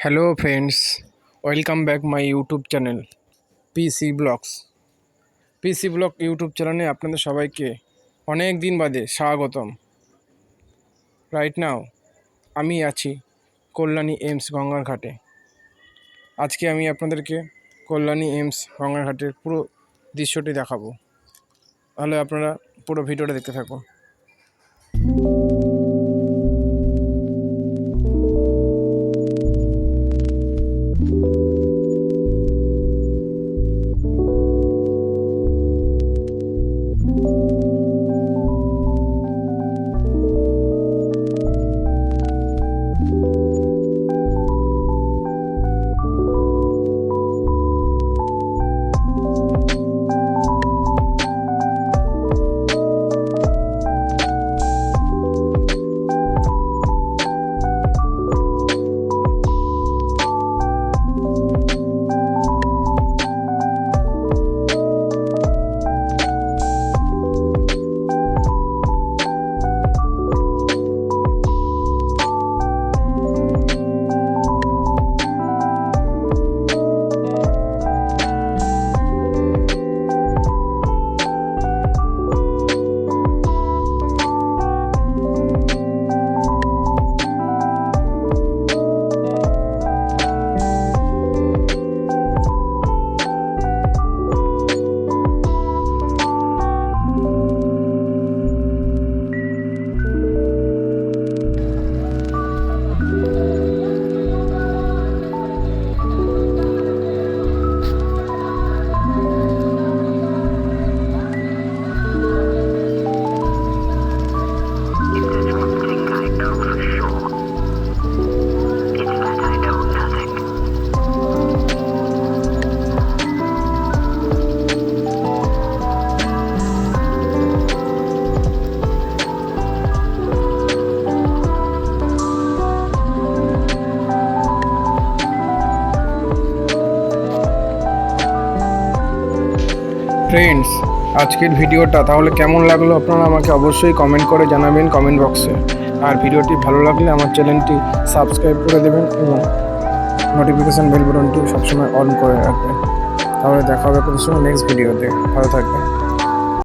Hello friends, welcome back my YouTube channel PC blogs. PC blog YouTube চ্যানেলে আপনাদের সবাইকে অনেক দিন বাদে স্বাগতম। রাইট নাও আমি আছি কল্যাণী এইমস গঙ্গার ঘাটে। আজকে আমি আপনাদেরকে কল্যাণী এইমস গঙ্গার ঘাটের পুরো দৃশ্যটি দেখাবো। তাহলে আপনারা পুরো ভিডিওটা দেখতে থাকুন। If there's one thing I know for sure, it's that I know nothing. Friends, আজকের ভিডিওটা তাহলে কেমন লাগলো আপনারা আমাকে অবশ্যই কমেন্ট করে জানাবেন কমেন্ট বক্সে। আর ভিডিওটি ভালো লাগলে আমার চ্যানেলটি সাবস্ক্রাইব করে দেবেন এবং নোটিফিকেশান বেল বাটনটি সবসময় অন করে রাখবেন। তাহলে দেখা হবে কোনো সময় নেক্সট ভিডিওতে। ভালো থাকবেন।